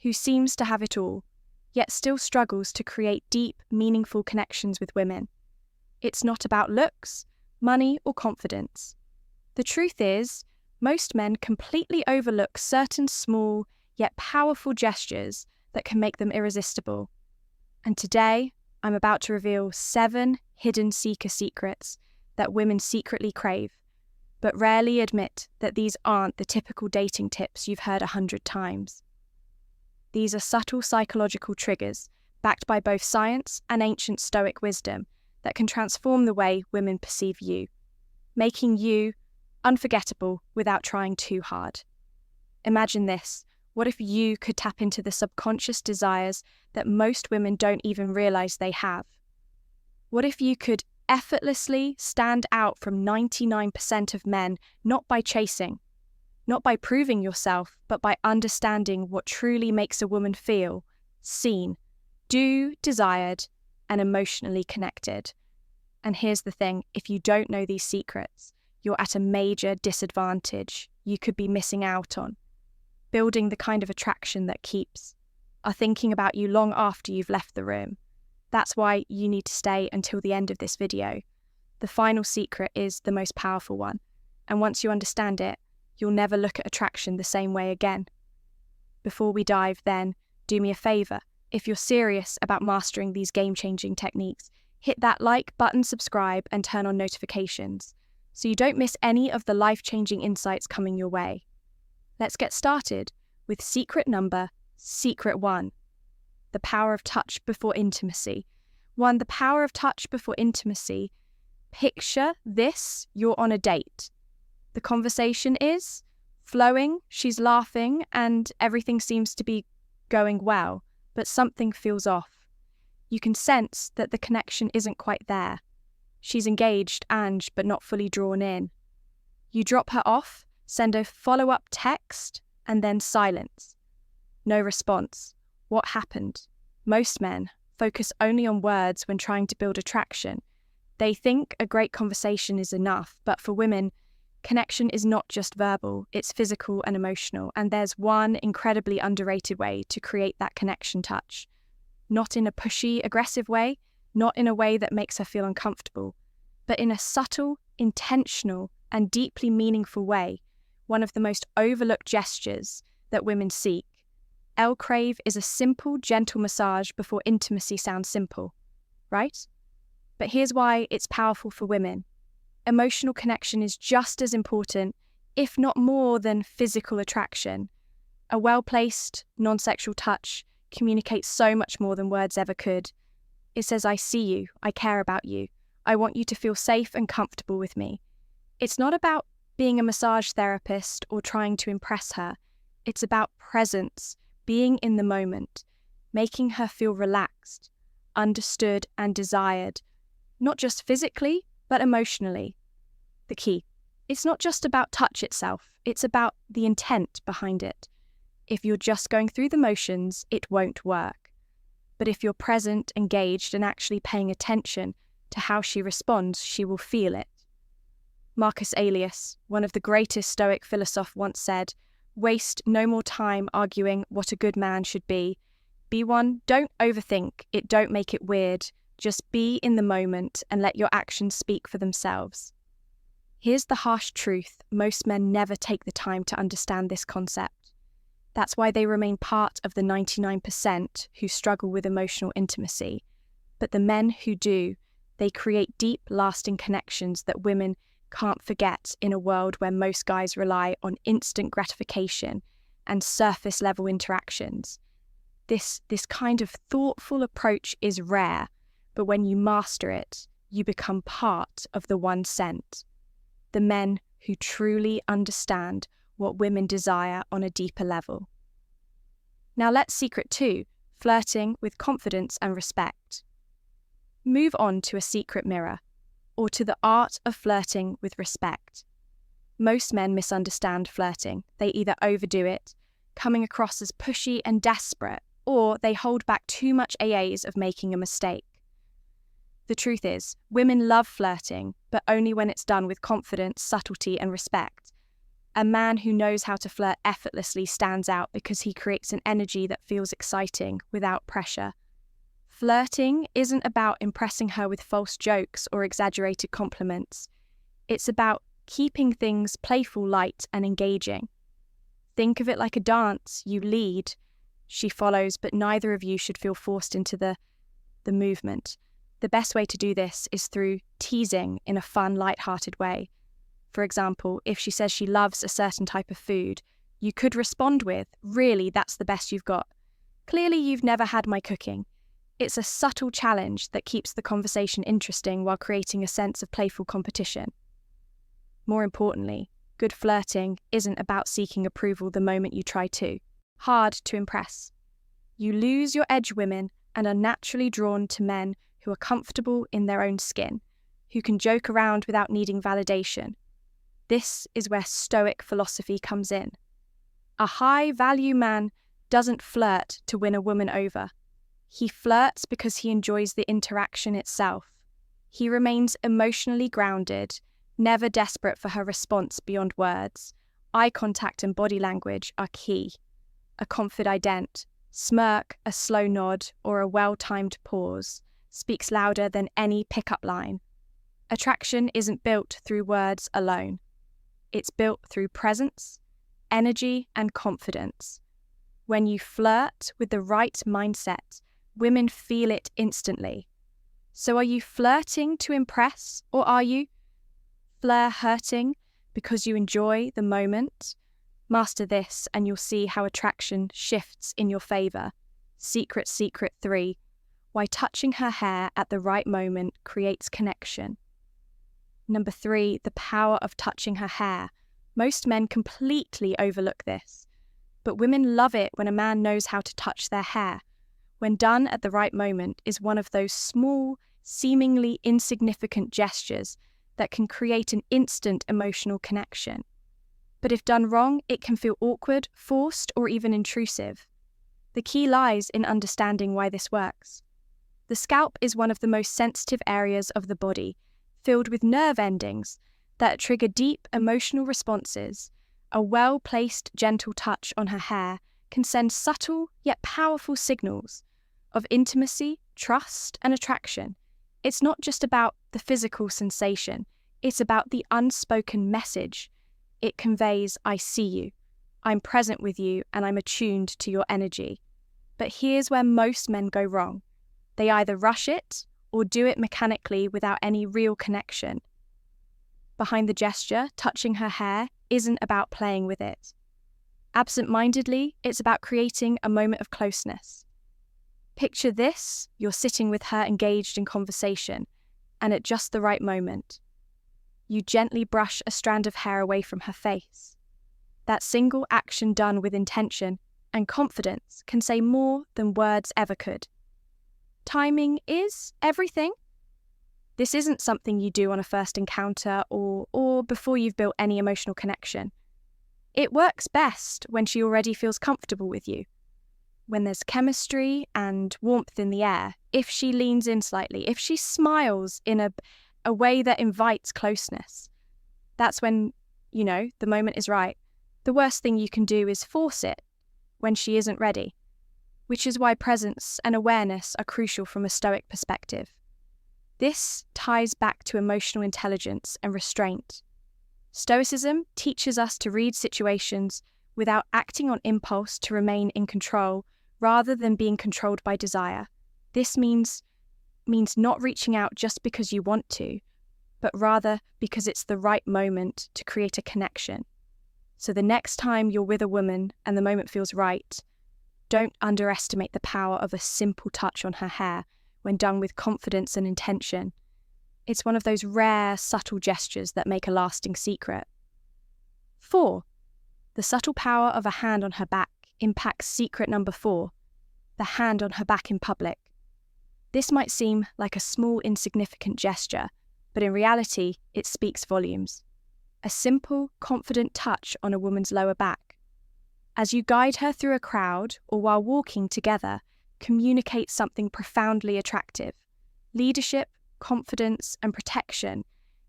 who seems to have it all, yet still struggles to create deep, meaningful connections with women. It's not about looks, money, or confidence. The truth is, most men completely overlook certain small yet powerful gestures that can make them irresistible. And today, I'm about to reveal 7 hidden seeker secrets that women secretly crave, but rarely admit that these aren't the typical dating tips you've heard 100 times. These are subtle psychological triggers, backed by both science and ancient Stoic wisdom, that can transform the way women perceive you, making you unforgettable without trying too hard. Imagine this. What if you could tap into the subconscious desires that most women don't even realize they have? What if you could effortlessly stand out from 99% of men, not by chasing, not by proving yourself, but by understanding what truly makes a woman feel seen, desired, and emotionally connected? And here's the thing, if you don't know these secrets, you're at a major disadvantage you could be missing out on. Building the kind of attraction that keeps, are thinking about you long after you've left the room. That's why you need to stay until the end of this video. The final secret is the most powerful one, and once you understand it, you'll never look at attraction the same way again. Before we dive then, do me a favour. If you're serious about mastering these game-changing techniques, hit that like button, subscribe, and turn on notifications so you don't miss any of the life-changing insights coming your way. Let's get started with secret 1, the power of touch before intimacy. The power of touch before intimacy. Picture this, you're on a date. The conversation is flowing, she's laughing, and everything seems to be going well, but something feels off. You can sense that the connection isn't quite there. She's engaged but not fully drawn in. You drop her off, send a follow-up text, and then silence. No response. What happened? Most men focus only on words when trying to build attraction. They think a great conversation is enough, but for women, connection is not just verbal, it's physical and emotional, and there's one incredibly underrated way to create that connection touch. Not in a pushy, aggressive way, not in a way that makes her feel uncomfortable, but in a subtle, intentional, and deeply meaningful way, one of the most overlooked gestures that women seek. Crave is a simple, gentle massage before intimacy sounds simple, right? But here's why it's powerful for women. Emotional connection is just as important, if not more, than physical attraction. A well-placed, non-sexual touch communicates so much more than words ever could. It says, I see you, I care about you, I want you to feel safe and comfortable with me. It's not about being a massage therapist or trying to impress her. It's about presence, being in the moment, making her feel relaxed, understood and desired, not just physically, but emotionally. The key, it's not just about touch itself, it's about the intent behind it. If you're just going through the motions, it won't work. But if you're present, engaged, and actually paying attention to how she responds, she will feel it. Marcus Aurelius, one of the greatest Stoic philosophers, once said, "Waste no more time arguing what a good man should be. Be one, don't overthink it, don't make it weird. Just be in the moment and let your actions speak for themselves." Here's the harsh truth. Most men never take the time to understand this concept. That's why they remain part of the 99% who struggle with emotional intimacy. But the men who do, they create deep, lasting connections that women can't forget in a world where most guys rely on instant gratification and surface-level interactions. This kind of thoughtful approach is rare, but when you master it, you become part of the 1%. The men who truly understand what women desire on a deeper level. Now let's secret 2, flirting with confidence and respect. Move on to a secret mirror, or to the art of flirting with respect. Most men misunderstand flirting. They either overdo it, coming across as pushy and desperate, or they hold back too much AAs of making a mistake. The truth is, women love flirting, but only when it's done with confidence, subtlety, and respect. A man who knows how to flirt effortlessly stands out because he creates an energy that feels exciting without pressure. Flirting isn't about impressing her with false jokes or exaggerated compliments. It's about keeping things playful, light, and engaging. Think of it like a dance. You lead, she follows, but neither of you should feel forced into the movement. The best way to do this is through teasing in a fun, light-hearted way. For example, if she says she loves a certain type of food, you could respond with, "Really, that's the best you've got. Clearly, you've never had my cooking." It's a subtle challenge that keeps the conversation interesting while creating a sense of playful competition. More importantly, good flirting isn't about seeking approval the moment you try to. Hard to impress. You lose your edge, women, and are naturally drawn to men who are comfortable in their own skin, who can joke around without needing validation. This is where Stoic philosophy comes in. A high-value man doesn't flirt to win a woman over. He flirts because he enjoys the interaction itself. He remains emotionally grounded, never desperate for her response beyond words. Eye contact and body language are key. A confident smirk, a slow nod, or a well-timed pause speaks louder than any pickup line. Attraction isn't built through words alone. It's built through presence, energy, and confidence. When you flirt with the right mindset, women feel it instantly. So are you flirting to impress, or are you flirting because you enjoy the moment? Master this and you'll see how attraction shifts in your favor. Secret 3. Why touching her hair at the right moment creates connection. Number 3, the power of touching her hair. Most men completely overlook this, but women love it when a man knows how to touch their hair. When done at the right moment is one of those small, seemingly insignificant gestures that can create an instant emotional connection. But if done wrong, it can feel awkward, forced, or even intrusive. The key lies in understanding why this works. The scalp is one of the most sensitive areas of the body, filled with nerve endings that trigger deep emotional responses. A well-placed, gentle touch on her hair can send subtle yet powerful signals of intimacy, trust, and attraction. It's not just about the physical sensation, it's about the unspoken message. It conveys, "I see you, I'm present with you, and I'm attuned to your energy." But here's where most men go wrong. They either rush it or do it mechanically without any real connection. Behind the gesture, touching her hair isn't about playing with it. Absent-mindedly, it's about creating a moment of closeness. Picture this: you're sitting with her engaged in conversation, and at just the right moment, you gently brush a strand of hair away from her face. That single action done with intention and confidence can say more than words ever could. Timing is everything. This isn't something you do on a first encounter or before you've built any emotional connection. It works best when she already feels comfortable with you, when there's chemistry and warmth in the air, if she leans in slightly, if she smiles in a way that invites closeness. That's when, the moment is right. The worst thing you can do is force it when she isn't ready, which is why presence and awareness are crucial from a Stoic perspective. This ties back to emotional intelligence and restraint. Stoicism teaches us to read situations without acting on impulse, to remain in control rather than being controlled by desire. This means not reaching out just because you want to, but rather because it's the right moment to create a connection. So the next time you're with a woman and the moment feels right, don't underestimate the power of a simple touch on her hair when done with confidence and intention. It's one of those rare, subtle gestures that make a lasting secret. 4. The subtle power of a hand on her back impacts secret number 4, the hand on her back in public. This might seem like a small, insignificant gesture, but in reality, it speaks volumes. A simple, confident touch on a woman's lower back, as you guide her through a crowd or while walking together, communicates something profoundly attractive: leadership, confidence, and protection.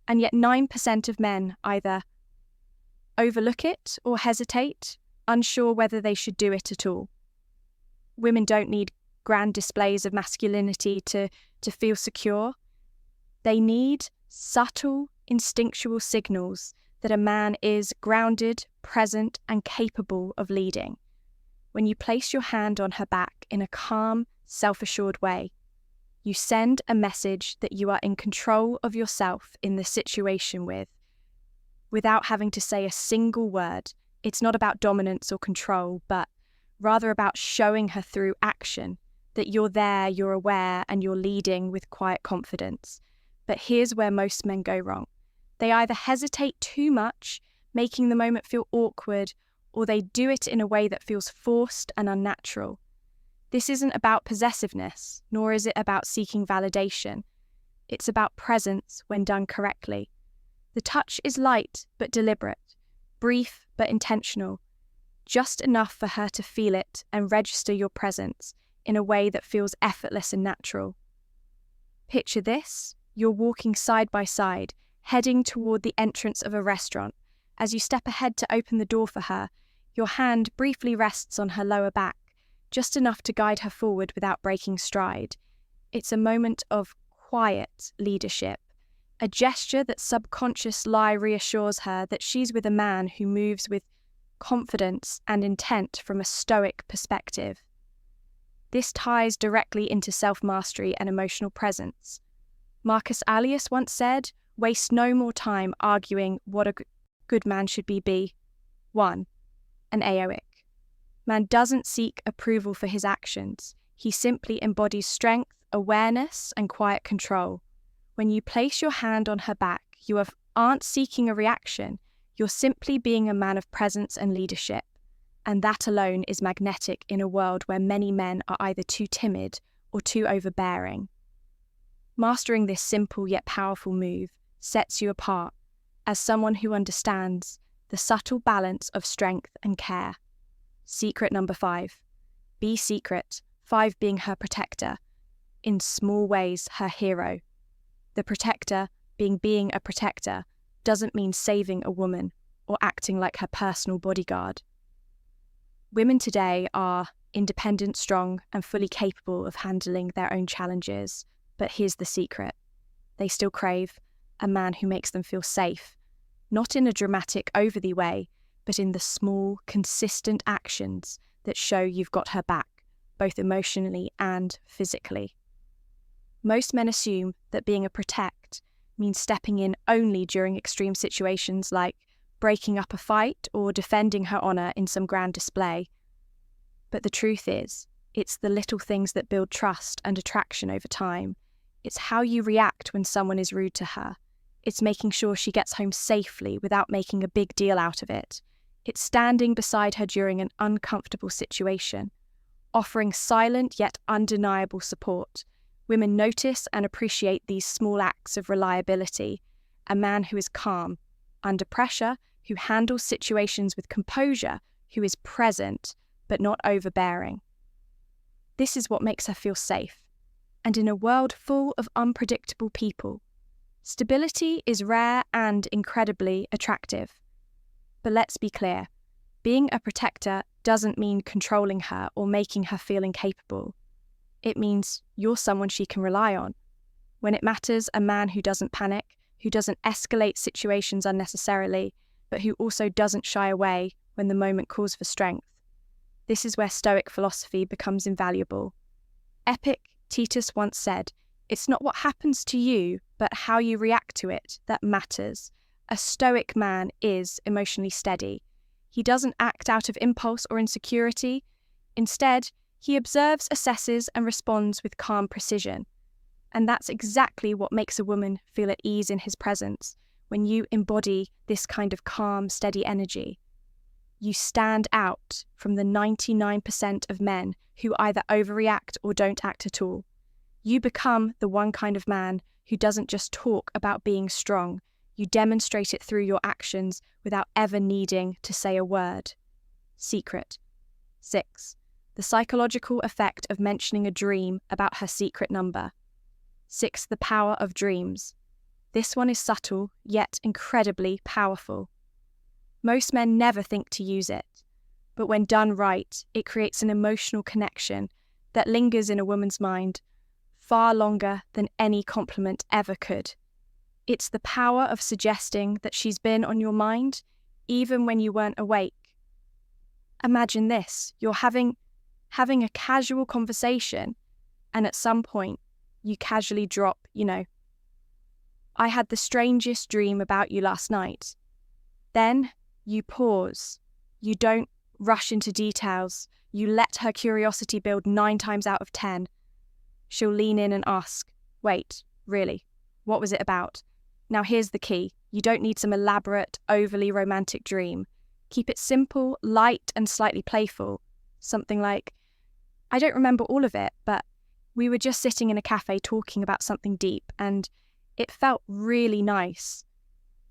And yet 9% of men either overlook it or hesitate, unsure whether they should do it at all. Women don't need grand displays of masculinity to feel secure. They need subtle, instinctual signals that a man is grounded, present, and capable of leading. When you place your hand on her back in a calm, self-assured way, you send a message that you are in control of yourself in the situation without having to say a single word. It's not about dominance or control, but rather about showing her through action that you're there, you're aware, and you're leading with quiet confidence. But here's where most men go wrong. They either hesitate too much, making the moment feel awkward, or they do it in a way that feels forced and unnatural. This isn't about possessiveness, nor is it about seeking validation. It's about presence when done correctly. The touch is light but deliberate, brief but intentional, just enough for her to feel it and register your presence in a way that feels effortless and natural. Picture this: you're walking side by side, heading toward the entrance of a restaurant. As you step ahead to open the door for her, your hand briefly rests on her lower back, just enough to guide her forward without breaking stride. It's a moment of quiet leadership, a gesture that subconsciously reassures her that she's with a man who moves with confidence and intent from a Stoic perspective. This ties directly into self-mastery and emotional presence. Marcus Aurelius once said, "Waste no more time arguing what a good man should be." 1. An Aeoic. Man doesn't seek approval for his actions. He simply embodies strength, awareness, and quiet control. When you place your hand on her back, you aren't seeking a reaction. You're simply being a man of presence and leadership. And that alone is magnetic in a world where many men are either too timid or too overbearing. Mastering this simple yet powerful move sets you apart as someone who understands the subtle balance of strength and care. Secret number 5. Be secret. 5 being her protector. In small ways, her hero. The protector, being a protector, doesn't mean saving a woman or acting like her personal bodyguard. Women today are independent, strong, and fully capable of handling their own challenges. But here's the secret. They still crave a man who makes them feel safe, not in a dramatic, over-the way, but in the small, consistent actions that show you've got her back, both emotionally and physically. Most men assume that being a protect means stepping in only during extreme situations like breaking up a fight or defending her honour in some grand display. But the truth is, it's the little things that build trust and attraction over time. It's how you react when someone is rude to her. It's making sure she gets home safely without making a big deal out of it. It's standing beside her during an uncomfortable situation, offering silent yet undeniable support. Women notice and appreciate these small acts of reliability. A man who is calm under pressure, who handles situations with composure, who is present but not overbearing. This is what makes her feel safe. And in a world full of unpredictable people, stability is rare and incredibly attractive. But let's be clear, being a protector doesn't mean controlling her or making her feel incapable. It means you're someone she can rely on. When it matters, a man who doesn't panic, who doesn't escalate situations unnecessarily, but who also doesn't shy away when the moment calls for strength. This is where Stoic philosophy becomes invaluable. Epictetus once said, "It's not what happens to you, but how you react to it that matters." A Stoic man is emotionally steady. He doesn't act out of impulse or insecurity. Instead, he observes, assesses, and responds with calm precision. And that's exactly what makes a woman feel at ease in his presence. When you embody this kind of calm, steady energy, you stand out from the 99% of men who either overreact or don't act at all. You become the one kind of man who doesn't just talk about being strong. You demonstrate it through your actions without ever needing to say a word. Secret. 6. The psychological effect of mentioning a dream about her secret number. 6. The power of dreams. This one is subtle, yet incredibly powerful. Most men never think to use it, but when done right, it creates an emotional connection that lingers in a woman's mind far longer than any compliment ever could. It's the power of suggesting that she's been on your mind even when you weren't awake. Imagine this, you're having a casual conversation, and at some point you casually drop, I had the strangest dream about you last night. Then you pause. You don't rush into details. You let her curiosity build 9 times out of 10. She'll lean in and ask, wait, really, what was it about? Now here's the key. You don't need some elaborate, overly romantic dream. Keep it simple, light, and slightly playful. Something like, I don't remember all of it, but we were just sitting in a cafe talking about something deep, and it felt really nice.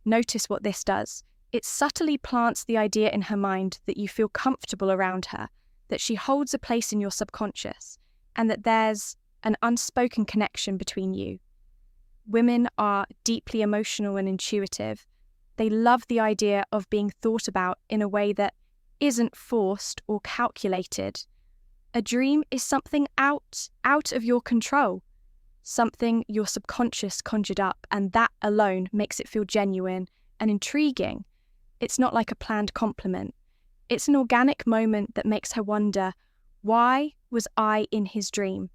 Notice what this does. It subtly plants the idea in her mind that you feel comfortable around her, that she holds a place in your subconscious, and that there's an unspoken connection between you. Women are deeply emotional and intuitive. They love the idea of being thought about in a way that isn't forced or calculated. A dream is something out of your control, something your subconscious conjured up, and that alone makes it feel genuine and intriguing. It's not like a planned compliment. It's an organic moment that makes her wonder, why was I in his dream?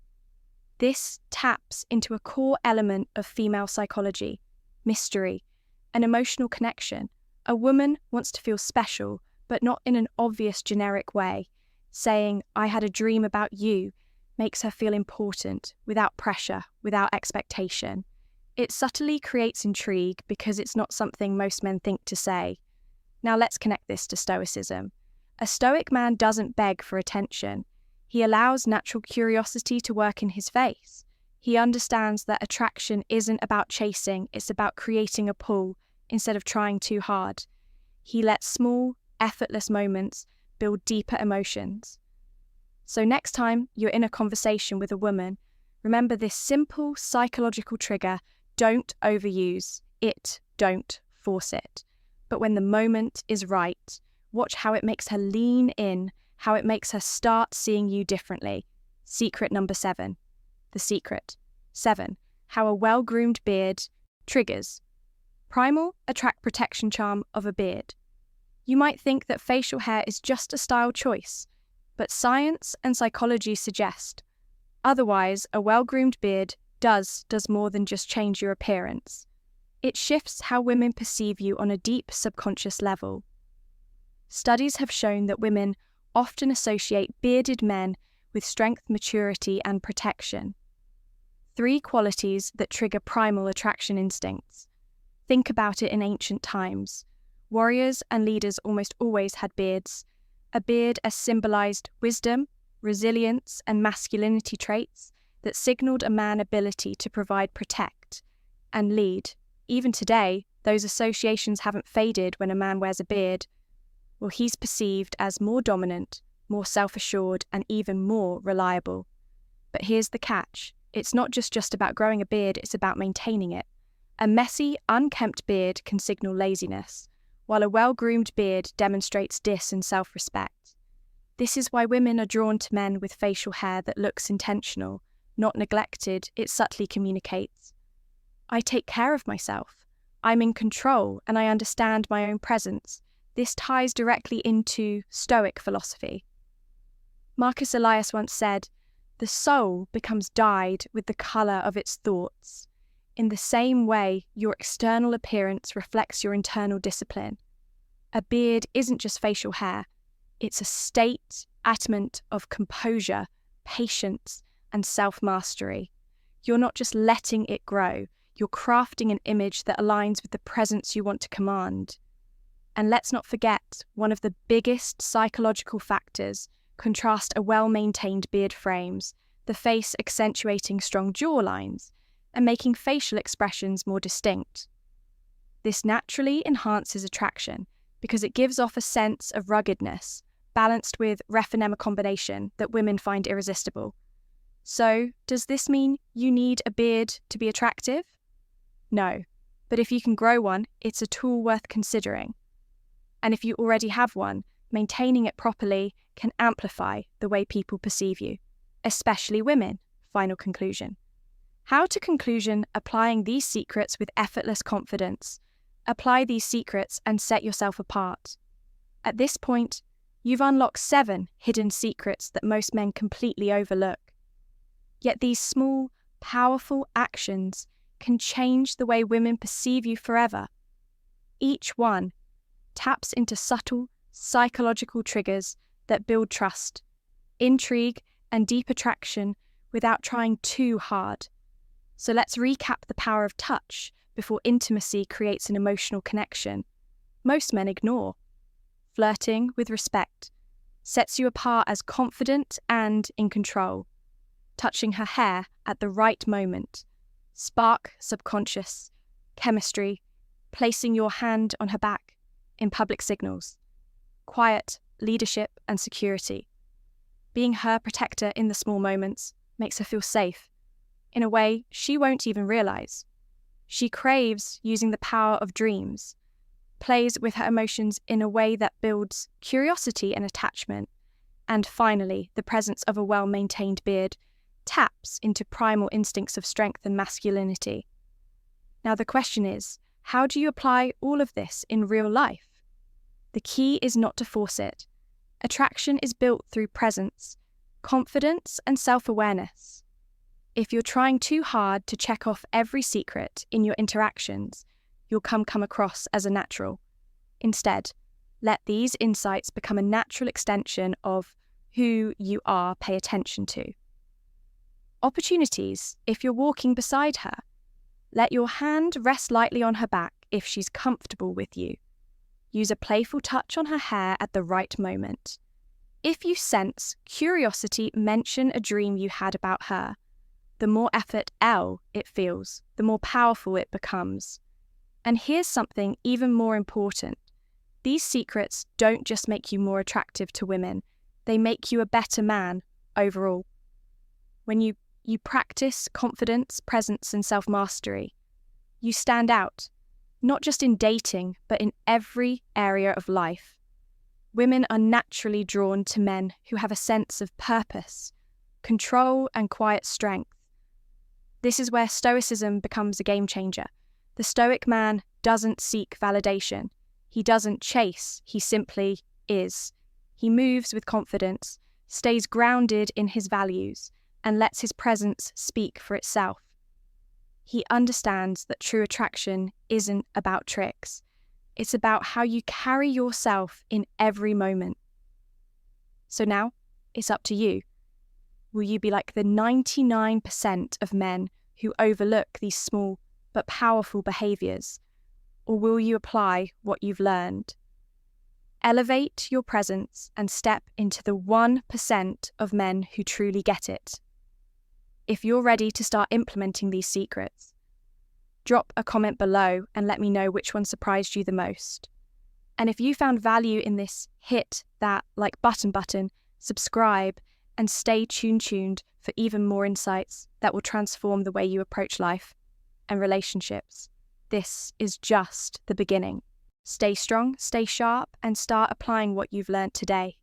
This taps into a core element of female psychology, mystery, an emotional connection. A woman wants to feel special, but not in an obvious generic way. Saying, I had a dream about you, makes her feel important, without pressure, without expectation. It subtly creates intrigue because it's not something most men think to say. Now let's connect this to Stoicism. A Stoic man doesn't beg for attention. He allows natural curiosity to work in his face. He understands that attraction isn't about chasing, it's about creating a pull instead of trying too hard. He lets small, effortless moments build deeper emotions. So next time you're in a conversation with a woman, remember this simple psychological trigger: don't overuse it, don't force it. But when the moment is right, watch how it makes her lean in, how it makes her start seeing you differently. Secret number 7. The secret. 7. How a well-groomed beard triggers. Primal attract protection charm of a beard. You might think that facial hair is just a style choice, but science and psychology suggest otherwise. A well-groomed beard does more than just change your appearance. It shifts how women perceive you on a deep subconscious level. Studies have shown that women often associate bearded men with strength, maturity, and protection. 3 qualities that trigger primal attraction instincts. Think about it in ancient times. Warriors and leaders almost always had beards. A beard as symbolized wisdom, resilience, and masculinity traits that signaled a man's ability to provide, protect, and lead. Even today, those associations haven't faded when a man wears a beard. Well, he's perceived as more dominant, more self-assured, and even more reliable. But here's the catch. It's not just about growing a beard, it's about maintaining it. A messy, unkempt beard can signal laziness, while a well-groomed beard demonstrates and self-respect. This is why women are drawn to men with facial hair that looks intentional, not neglected. It subtly communicates, I take care of myself. I'm in control and I understand my own presence. This ties directly into Stoic philosophy. Marcus Aurelius once said, the soul becomes dyed with the colour of its thoughts. In the same way, your external appearance reflects your internal discipline. A beard isn't just facial hair. It's a statement of composure, patience, and self-mastery. You're not just letting it grow, you're crafting an image that aligns with the presence you want to command. And let's not forget, one of the biggest psychological factors contrast a well-maintained beard frames, the face accentuating strong jawlines, and making facial expressions more distinct. This naturally enhances attraction because it gives off a sense of ruggedness, balanced with refinema combination that women find irresistible. So, does this mean you need a beard to be attractive? No, but if you can grow one, it's a tool worth considering. And if you already have one, maintaining it properly can amplify the way people perceive you, especially women. Final conclusion. How to conclusion applying these secrets with effortless confidence. Apply these secrets and set yourself apart. At this point, you've unlocked 7 hidden secrets that most men completely overlook. Yet these small, powerful actions can change the way women perceive you forever. Each one taps into subtle, psychological triggers that build trust, intrigue, and deep attraction without trying too hard. So let's recap the power of touch before intimacy creates an emotional connection most men ignore. Flirting with respect sets you apart as confident and in control. Touching her hair at the right moment. Spark subconscious. Chemistry. Placing your hand on her back in public signals. Quiet leadership and security. Being her protector in the small moments makes her feel safe in a way she won't even realize. She craves using the power of dreams, plays with her emotions in a way that builds curiosity and attachment, and finally, the presence of a well-maintained beard taps into primal instincts of strength and masculinity. Now the question is, how do you apply all of this in real life? The key is not to force it. Attraction is built through presence, confidence, and self-awareness. If you're trying too hard to check off every secret in your interactions, you'll come across as a natural. Instead, let these insights become a natural extension of who you are. Pay attention to. Opportunities if you're walking beside her. Let your hand rest lightly on her back if she's comfortable with you. Use a playful touch on her hair at the right moment. If you sense curiosity, mention a dream you had about her. The more effort it feels, the more powerful it becomes. And here's something even more important. These secrets don't just make you more attractive to women, they make you a better man overall. When you practice confidence, presence, and self-mastery, you stand out, not just in dating, but in every area of life. Women are naturally drawn to men who have a sense of purpose, control, and quiet strength. This is where Stoicism becomes a game changer. The Stoic man doesn't seek validation. He doesn't chase, he simply is. He moves with confidence, stays grounded in his values, and lets his presence speak for itself. He understands that true attraction isn't about tricks. It's about how you carry yourself in every moment. So now, it's up to you. Will you be like the 99% of men who overlook these small but powerful behaviours? Or will you apply what you've learned? Elevate your presence and step into the 1% of men who truly get it. If you're ready to start implementing these secrets, drop a comment below and let me know which one surprised you the most. And if you found value in this, hit that like button, subscribe, and stay tuned for even more insights that will transform the way you approach life and relationships. This is just the beginning. Stay strong, stay sharp, and start applying what you've learned today.